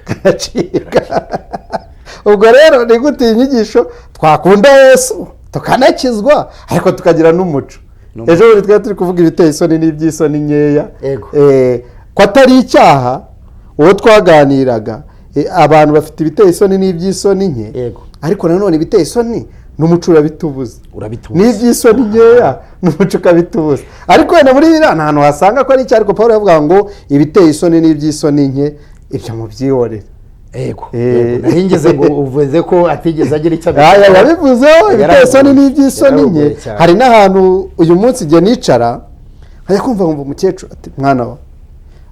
ubwo rero ni gute iyi nyigisho twakunda Yesu tukanakizwa ariko tukagira n'umuco. ejo bundi twari turi kuvuga ibiteye isoni n'iby'isoni nkeya, ko atari icyaha uwo twaganiraga, abantu bafite ibiteye isoni n'iby'isoni nke, ariko nanone ibiteye isoni n'umuco urabitubuza, n'iby'isoni nkeya n'umuco ukabitubuza. ariko wenda muri biriya nta hantu wasanga ko ari icyaha, ariko Pawulo yavuga ngo ibiteye isoni n'iby'isoni nke ibyo mubyihorere. nahingeze ngo uvuze ko atigeze agira icyo yabivuzeho ibiteye isoni n'iby'isoni nke. hari n'ahantu uyu munsi igihe nicara nkajya kumva ngo umukecuru ati mwana wa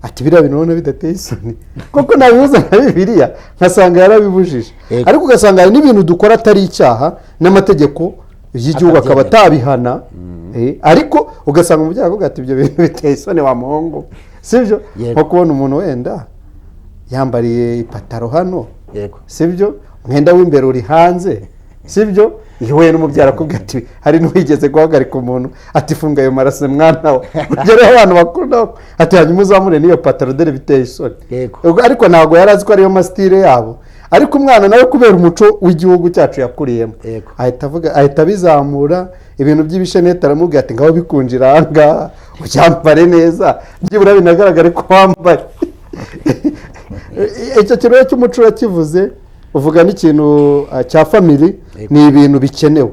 ati biriya bintu ubona bidateye isoni, kuko nabibuze na Bibiliya nkasanga yarabibujije. ariko ugasanga hari n'ibintu dukora atari icyaha n'amategeko y'igihugu akaba atabihana, ariko ugasanga umubyeyi avuga ati ibyo bintu biteye isoni wa muhungu, sibyo? nko kubona umuntu wenda yambariye ipataro hano, sibyo, umwenda w'imbere uri hanze, sibyo, yewe n'umubyara akubwira ati hari n'uwigeze guhagarika umuntu ati funga ayo maraso mwana we, ugereho abantu bakunda ati hanyuma uzamure n'iyo pataro dore biteye isoni. ariko ntabwo yari azi ko ariyo masitire yabo, ariko umwana nawe kubera umuco w'igihugu cyacu yakuriyemo ahita abizamura ibintu by'ibishenete, aramubwira ati ngaho bikunjira aha ngaha ucyambare neza byibura binagaragare ko wambaye. icyo kirere cy'umuco urakivuze, uvuga n'ikintu cya family, ni ibintu bikenewe.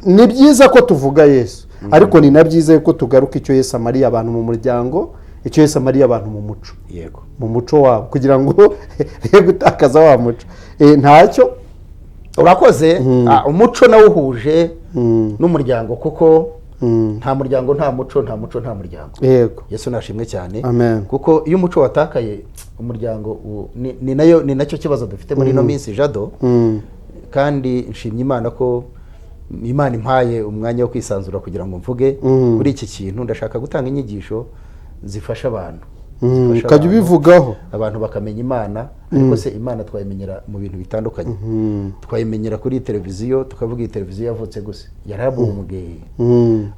ni byiza ko tuvuga Yesu, ariko ni na byiza ko tugaruka icyo Yesu amariye abantu mu muryango, icyo Yesu amariye abantu mu muco, mu muco wabo, kugira ngo he gutakaza wa muco. ntacyo urakoze. umuco nawuhuje n'umuryango, kuko nta muryango nta muco, nta muco nta muryango. Yesu nashimwe cyane, kuko iyo umuco watakaye umuryango ni nacyo kibazo dufite muri ino minsi Jado. kandi nshimye Imana ko Imana impaye umwanya wo kwisanzura kugira ngo mvuge kuri iki kintu. ndashaka gutanga inyigisho zifasha abantu, ukajya ubivugaho abantu bakamenya Imana. ariko se Imana twayimenyera mu bintu bitandukanye. twayimenyera kuri televiziyo, tukavuga iyi televiziyo yavutse gusa yarabumbwe,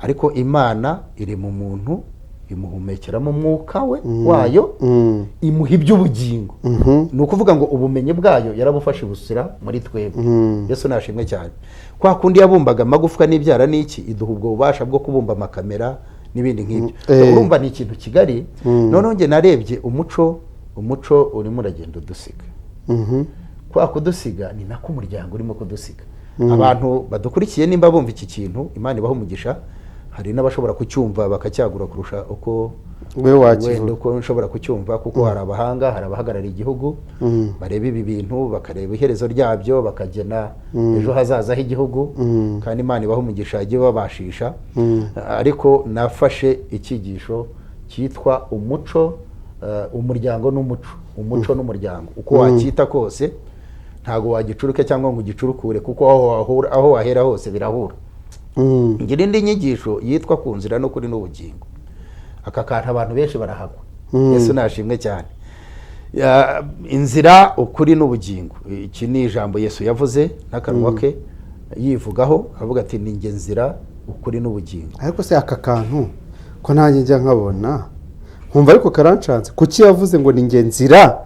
ariko Imana iri mu muntu, imuhumekeramo umwuka we wayo, imuha iby'ubugingo. ni ukuvuga ngo ubumenyi bwayo yarabufashe busira muri twebwe. Yesu nashimwe cyane. kwa kundi yabumbaga amagufwa n'ibyara n'iki, iduha ubwo bubasha bwo kubumba amakamera n'ibindi nk'ibyo. urumva ni ikintu kigari. noneho njye narebye umuco urimo uragenda udusiga. kwa kudusiga ni nako umuryango urimo kudusiga. abantu badukurikiye nimba bumva iki kintu, Imana ibaha umugisha. hari n'abashobora kucyumva bakacyagura kurusha uko wenda uko nshobora kucyumva, kuko hari abahanga, hari abahagarariye igihugu, bareba ibi bintu bakareba iherezo ryabyo, bakagena ejo hazaza h'igihugu. kandi Imana ibaha umugisha, ijye babashisha. ariko nafashe icyigisho cyitwa umuco, umuryango n'umuco, umuco n'umuryango. uko wacyita kose ntago wagicuruke cyangwa ngo ugicurukure, kuko aho wahera hose birahura. ngira indi nyigisho yitwa ku nzira no kuri n'ubugingo. aka kantu abantu benshi barahagwa. Yesu nashimwe cyane. inzira, ukuri n'ubugingo, iki ni ijambo Yesu yavuze n'akanwa ke yivugaho, avuga ati ni nge nzira, ukuri n'ubugingo. ariko se aka kantu ko nanjye njya nkabona nkumva ariko karancanze, kuki yavuze ngo ni nge nzira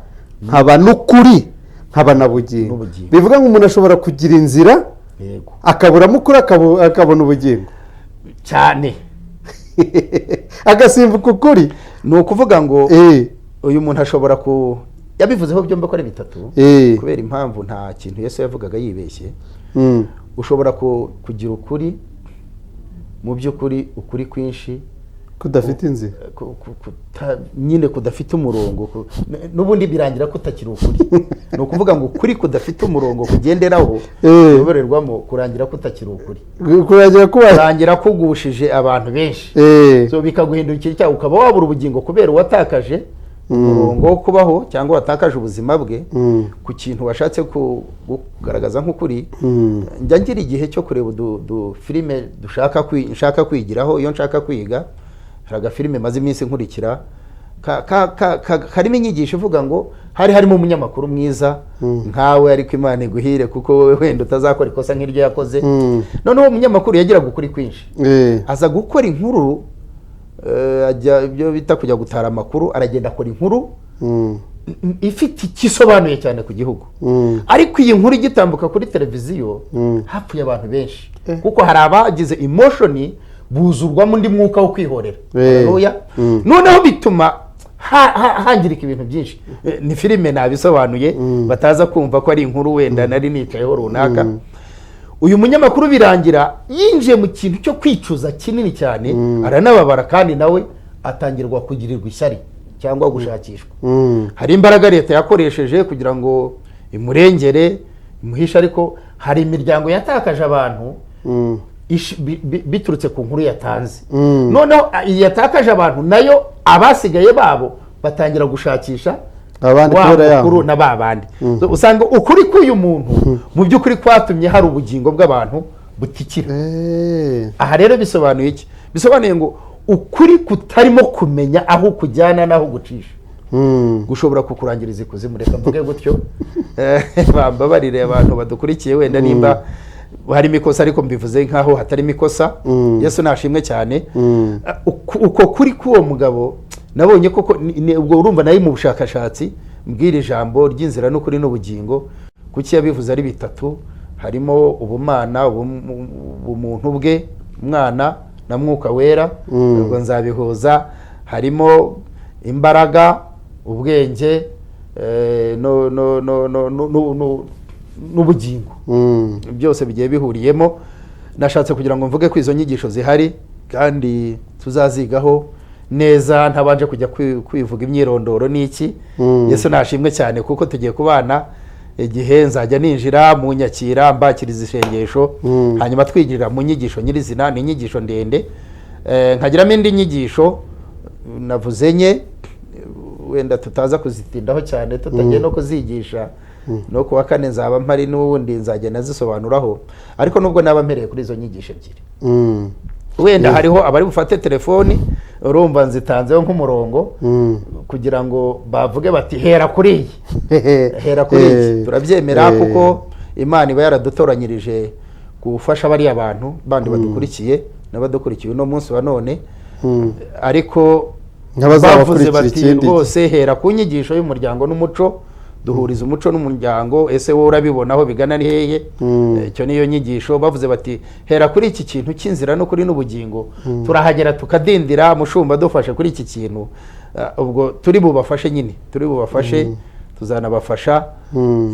nkaba n'ukuri nkaba na bugingo? bivuga ngo umuntu ashobora kugira inzira akaburamo ukuri akabona ubugingo cyane agasimbuka ukuri. ni ukuvuga ngo uyu muntu ashobora yabivuzeho byombi ko ari bitatu, kubera impamvu nta kintu Yesu yavugaga yibeshye. ushobora kugira ukuri, mu by'ukuri ukuri kwinshi kudafite inzira nyine kudafite umurongo n'ubundi birangira kutakiri ukuri ni ukuvuga ngo ukuri kudafite umurongo kugenderaho uyoborerwamo kurangira kutakiri ukuri kurangira kugushije abantu benshi bikaguhindukira icyaha ukaba wabura ubugingo kubera uwatakaje umurongo wo kubaho cyangwa watakaje ubuzima bwe ku kintu washatse kugaragaza nk'ukuri. njya ngira igihe cyo kureba udufilime nshaka kwigiraho iyo nshaka kwiga. hari agafilime maze iminsi nkurikira karimo inyigisho ivuga ngo harimo umunyamakuru mwiza nkawe ariko Imana iguhire kuko wowe wenda utazakora ikosa nk'iryo yakoze. noneho umunyamakuru yagiraga ukuri kwinshi aza gukora inkuru ajya ibyo bita kujya gutara amakuru aragenda akora inkuru ifite ikisobanuye cyane ku gihugu. ariko iyi nkuru igitambuka kuri televiziyo hapfuye abantu benshi kuko hari abagize emotion buzurwamo undi mwuka wo kwihorera. noneho bituma hangirika ibintu byinshi. ni filime nabisobanuye bataza kumva ko ari inkuru wenda nari nicayeho runaka. uyu munyamakuru birangira yinjiye mu kintu cyo kwicuza kinini cyane aranababara kandi nawe atangirwa kugirirwa ishyari cyangwa gushakishwa. hari imbaraga leta yakoresheje kugira ngo imurengere imuhishe ariko hari imiryango yatakaje abantu biturutse ku nkuru yatanze. noneho yatakaje abantu nayo abasigaye babo batangira gushakisha abandi kuru na babandi. usanga ukuri k'uyu muntu mu by'ukuri kwatumye hari ubugingo bw'abantu butikira. aha rero bisobanuye iki? bisobanuye ngo ukuri kutarimo kumenya aho kujyana n'aho gucisha gushobora kukurangiriza ikuzimu. reka mvuge gutyo bambabarire abantu badukurikiye wenda nimba harimo ikosa ariko mbivuze nkaho hatarimo ikosa. Yesu nashimwe cyane. uko kuri k'uwo mugabo nabonye koko ubwo urumva nayo mu bushakashatsi mbwira ijambo ry'inzira n'ukuri n'ubugingo kuki yabivuze ari bitatu. harimo ubumana ubumuntu bwe umwana na mwuka wera ubwo nzabihuza. harimo imbaraga ubwenge n'ubugingo byose bigiye bihuriyemo. nashatse kugira ngo mvuge ko izo nyigisho zihari kandi tuzazigaho neza ntabanje kujya kwivuga imyirondoro n'iki. Yesu nashimwe cyane kuko tugiye kubana igihe nzajya ninjira mu nyakira mbakiriza isengesho hanyuma twigirira mu nyigisho nyirizina. ni inyigisho ndende nkagiramo indi nyigisho navuze nye wenda tutaza kuzitindaho cyane tutagiye no kuzigisha. no kuwa kane nzaba mpari n'ubundi nzagenda zisobanuraho ariko nubwo naba mpereye kuri izo nyigisho ebyiri wenda hariho abari bufate telefoni urumva nzitanzeho nk'umurongo kugira ngo bavuge bati hera kuri iyi hera kuri iyi. turabyemera kuko Imana iba yaradutoranyirije gufasha bariya abantu bandi badukurikiye n'abadukurikiye uno munsi wa none. ariko bavuze bati rwose hera ku nyigisho y'umuryango n'umuco duhuriza umuco n'umuryango. ese wowe urabibona aho bigana ni hehe? icyo niyo nyigisho. bavuze bati hera kuri iki kintu cy'inzira no kuri n'ubugingo turahagera tukadindira mushumba dufashe kuri iki kintu. ubwo turi bubafashe nyine turi bubafashe tuzanabafasha.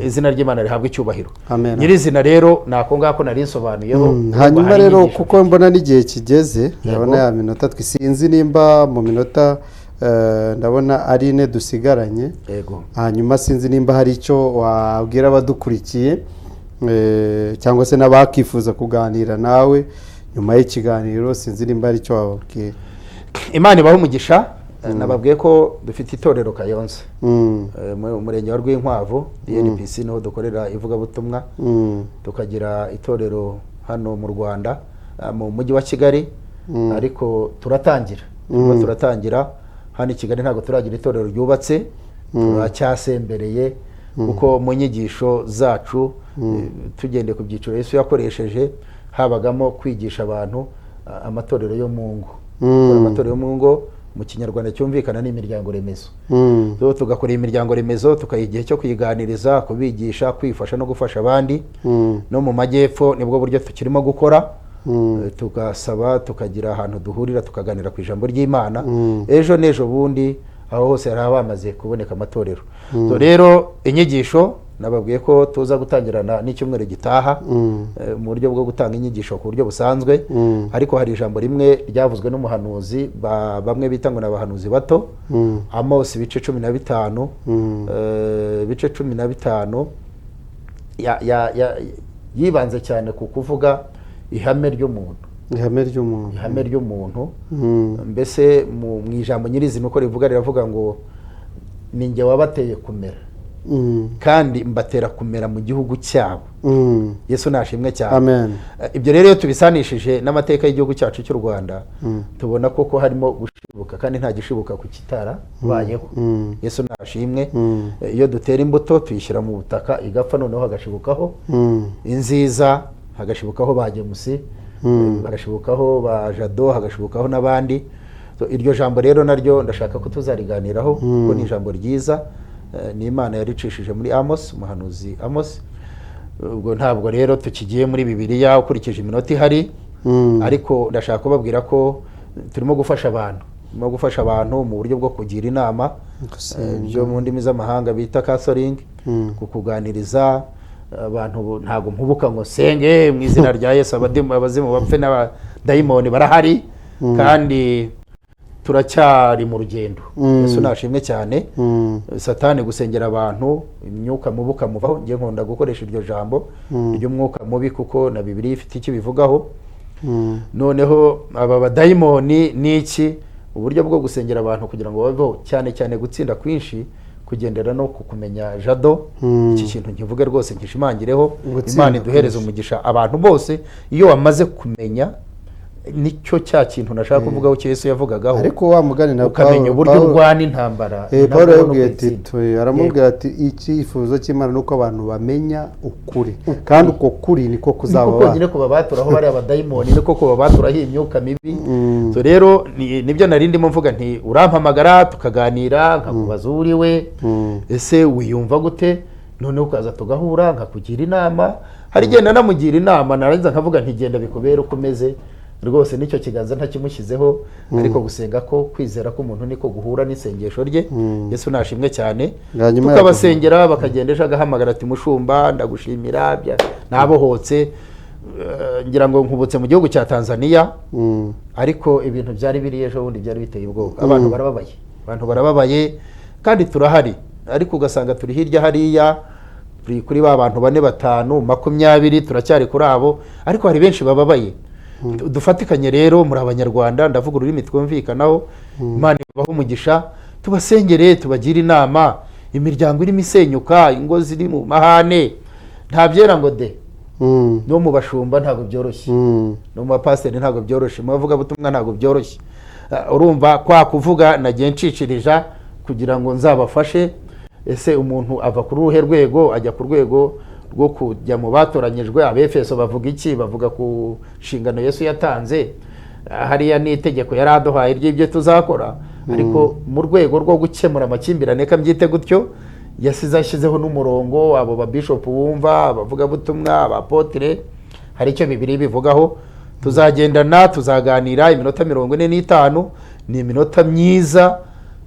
izina ry'Imana rihabwa icyubahiro. nyirizina rero nako ngako nari nsobanuyeho. hanyuma rero kuko mbona n'igihe kigeze ndabona ya minota twisinzi nimba mu minota ndabona ari ine dusigaranye. hanyuma sinzi nimba hari icyo wabwira abadukurikiye cyangwa se n'abakifuza kuganira nawe nyuma y'ikiganiro sinzi nimba hari icyo wababwira. Imana ibaho umugisha. nababwiye ko dufite itorero Kayonza mu murenge wa Rwinkwavu DNPC niho dukorera ivugabutumwa. tukagira itorero hano mu Rwanda mu mujyi wa Kigali ariko turatangira hano i Kigali ntabwo turagira itorero ryubatse turacyasembereye kuko mu nyigisho zacu tugende ku byiciro Yesu yakoresheje habagamo kwigisha abantu amatorero yo mu ngo. amatorero yo mu ngo mu kinyarwanda cyumvikana n'imiryango remezo. tugakora imiryango remezo tukayiha igihe cyo kuyiganiriza kubigisha kwifasha no gufasha abandi. no mu majyepfo nibwo buryo tukirimo gukora. tugasaba tukagira ahantu duhurira tukaganira ku ijambo ry'Imana. ejo bundi aho hose hari bamaze kuboneka amatorero. rero inyigisho nababwiye ko tuza gutangirana n'icyumweru gitaha mu buryo bwo gutanga inyigisho ku buryo busanzwe, ariko hari ijambo rimwe ryavuzwe n'umuhanuzi bamwe bita ngo ni abahanuzi bato, Amos ibice 15, ibice 15 yibanze cyane ku kuvuga ihame ry'umuntu, ihame ry'umuntu. Mbese mu ijambo nyirizina uko rivuga riravuga ngo ni njye wabateye kumera kandi mbatera kumera mu gihugu cyabo. Yesu nashimwe cyane. Ibyo rero iyo tubisanishije n'amateka y'igihugu cyacu cy'u Rwanda tubona koko harimo gushibuka, kandi nta gishibuka ku kitarabayeho. Yesu nashimwe. Iyo dutera imbuto tuyishyira mu butaka igapfa, noneho hagashibukaho inziza, hagashibukaho ba Gemusi, hagashibukaho ba Jado, hagashibukaho n'abandi. Iryo jambo rero naryo ndashaka ko tuzariganiraho kuko ni ijambo ryiza, ni Imana yaricishije muri Amos, umuhanuzi Amos. Ubwo ntabwo rero tukigiye muri Bibiliya ukurikije iminota ihari, ariko ndashaka kubabwira ko turimo gufasha abantu mu buryo bwo kugira inama, byo mu ndimi z'amahanga bita counseling, kukuganiriza abantu. Ntabwo mpubuka ngo senge mu izina rya Yesu abazimu bapfe n'abadayimoni barahari, kandi turacyari mu rugendo. Yesu nashimwe cyane. Satani gusengera abantu imyuka mubuka muvaho, ngiye nkunda gukoresha iryo jambo ry'umwuka mubi kuko na Bibiliya ifite icyo bivugaho. Noneho aba badayimoni niki uburyo bwo gusengera abantu kugira ngo babeho, cyane cyane gutsinda kwinshi kugendera no kukumenya Jado. Iki kintu nkivuge rwose nkishimangireho, Imana iduhereze umugisha abantu bose. Iyo wamaze kumenya, nicyo cya kintu nashaka kuvugaho cyo Yesu yavugagaho, ariko wa mugani na ukamenya uburyo urwana intambara. Paulo yabwiye Tito, aramubwira ati icyifuzo cy'Imana nuko abantu bamenya ukuri, kandi uko kuri niko kuzaba nyine kuba baturaho bari abadayimoni, niko kuba baturaho imyuka mibi. So rero nibyo nari ndimo mvuga nti urampamagara tukaganira, nkakubaza uriwe, ese wiyumva gute, none ukaza tugahura nkakugira inama. Hari genda namugira inama, narangiza nkavuga nti genda bikubera uko umeze rwose, nicyo kiganza ntakimushyizeho, ariko gusenga ko kwizera ko umuntu niko guhura n'isengesho rye. Yesu nashimwe cyane. Tukabasengera bakagendesha agahamagara ati mushumba ndagushimira nabohotse. Ngira ngo nkubutse mu gihugu cya Tanzania, ariko ibintu byari biri ejo bundi byari biteye ubwoba. Abantu barababaye kandi turahari, ariko ugasanga turi hirya hariya kuri ba bantu 4, 5, 20 turacyari kuri abo, ariko hari benshi bababaye. Dufatikanye rero muri Abanyarwanda, ndavuga ururimi twumvikanaho. Imana ibaho umugisha, tubasengere, tubagira inama. Imiryango irimo isenyuka, ingo ziri mu mahane, nta byera ngo de. No mu bashumba ntabwo byoroshye, no mu bapasiteri ntabwo byoroshye, mu bavuga butumwa ntabwo byoroshye. Urumva kwa kuvuga nagiye ncicirija kugira ngo nzabafashe. Ese umuntu ava ku ruhe rwego ajya ku rwego rwo kujya mu batoranyijwe? Abefeso bavuga iki? Bavuga ku nshingano Yesu yatanze, hariya n'itegeko yari aduhaye ry'ibyo tuzakora, ariko mu rwego rwo gukemura amakimbirane kambyite gutyo, yashyizeho n'umurongo. Abo ba bishop wumva, abavuga butumwa, abapotre, hari icyo Bibiliya bivugaho. Tuzagendana, tuzaganira iminota 45, ni iminota myiza.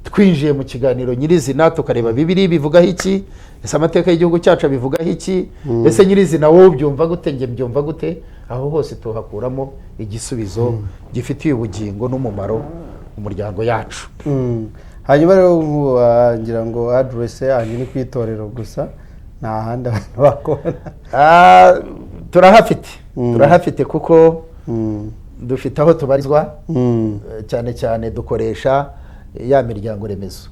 Twinjiye mu kiganiro nyirizina tukareba Bibiliya bivugaho iki, ese amateka y'igihugu cyacu bivugaho iki, ese nyirizina wowe byumva gute, nge byumva gute. Aho hose tuhakuramo igisubizo gifitiye ubugingo n'umumaro umuryango yacu. Hanyuma rero ngira ngo address yanyu ni kwitorero gusa, nta handi abantu bakora. Turahafite kuko dufite aho tubarizwa, cyane cyane dukoresha ya miryango remezo.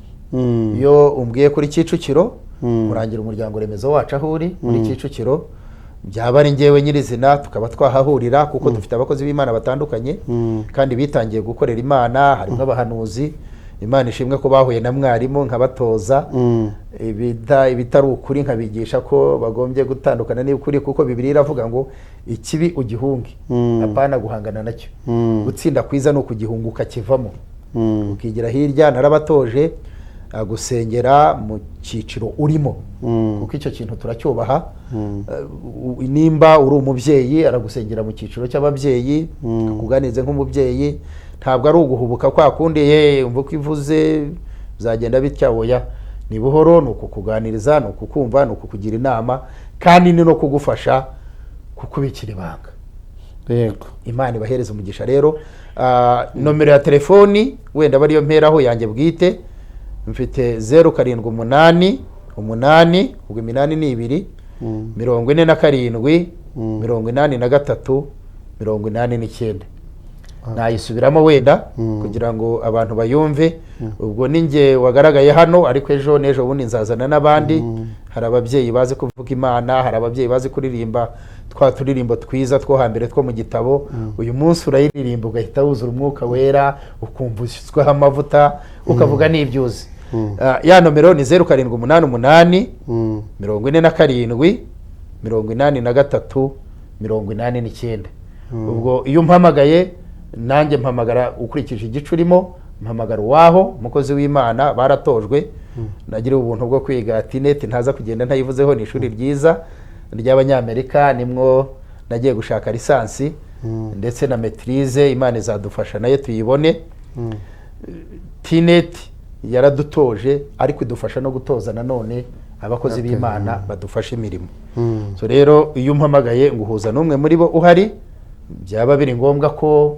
Iyo umbwiye kuri Kicukiro, urangira umuryango remezo wacu aho uri muri Kicukiro, byaba ari ngewe nyirizina tukaba twahahurira, kuko dufite abakozi b'Imana batandukanye kandi bitangiye gukorera Imana. Harimo abahanuzi, Imana ishimwe ko bahuye na mwarimu nkabatoza ibitari ukuri, nkabigisha ko bagombye gutandukana n'ukuri, kuko Bibiliya iravuga ngo ikibi ugihunge, apana guhangana nacyo. Gutsinda kwiza no kugihunguka kivamo, ukigira hirya. Narabatoje gusengera mu cyiciro urimo, kuko icyo kintu turacyubaha. Nimba uri umubyeyi aragusengera mu cyiciro cy'ababyeyi, akuganize nk'umubyeyi. Ntabwo ari uguhubuka kwa kundi umva ko ivuze bizagenda bitya, oya. ni buhoro, ni ukukuganiriza, ni ukukumva, ni ukukugira inama, kandi ni no kugufasha kukubikira ibanga. yego Imana ibahereza umugisha. Rero nomero ya telefoni wenda bariyo mperaho yanjye bwite, mfite 0788 ubwo 82 47 83 89. nayisubiramo wenda kugira ngo abantu bayumve. ubwo ninjye wagaragaye hano, ariko ejo n'ejo bundi nzazana n'abandi. hari ababyeyi bazi kuvuga Imana, hari ababyeyi bazi kuririmba twa turirimbo twiza two hambere two mu gitabo. uyu munsi urayiririmba ugahita wuzura umwuka wera, ukumva ushyizweho amavuta, ukavuga n'ibyuzi. ya nomero ni 0788 47 83 89. ubwo iyo umpamagaye nanjye mpamagara ukurikije igice urimo, mpamagara uwaho umukozi w'Imana baratojwe. nagira ubuntu bwo kwiga TNET, ntaza kugenda ntayivuzeho. ni ishuri ryiza ry'Abanyamerika, nimwo nagiye gushaka lisansi ndetse na maîtrise. Imana izadufasha nayo tuyibone. TNET yaradutoje, ariko idufasha no gutoza nanone abakozi b'Imana badufasha imirimo. so rero iyo umpamagaye nguhuza n'umwe muri bo uhari, byaba biri ngombwa ko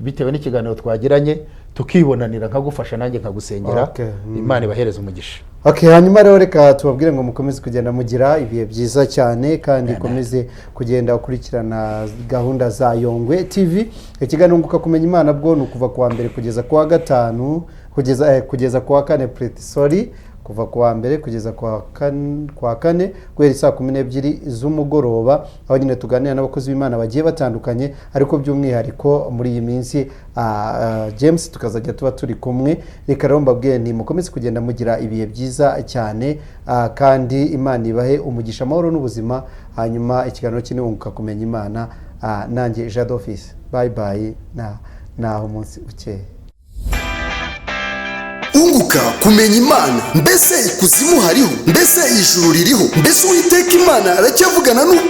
bitewe n'ikiganiro twagiranye tukibonanira, nkagufasha nanjye nkagusengera. Imana ibahereza umugisha. hanyuma rero reka tubabwire ngo mukomeze kugenda mugira ibihe byiza cyane, kandi ukomeze kugenda ukurikirana gahunda za Yongwe TV. ikiganiro unguka kumenya Imana bwo ni ukuva kuwa mbere kugeza kuwa gatanu, kugeza kuwa kane, kuva kuwa mbere kugeza kuwa kane guhera saa 12 z'umugoroba, aho nyine tuganira n'abakozi b'Imana bagiye batandukanye, ariko by'umwihariko muri iyi minsi James tukazajya tuba turi kumwe. reka rero mbabwiye nti mukomeze kugenda mugira ibihe byiza cyane, kandi Imana ibahe umugisha, amahoro n'ubuzima. hanyuma ikiganiro kini unguka kumenya Imana, nanjye Jado Office, bye bye, naho umunsi ukeye. unguka kumenya Imana. Mbese ikuzimu hariho? Mbese ijuru ririho? Mbese Uwiteka Imana aracyavugana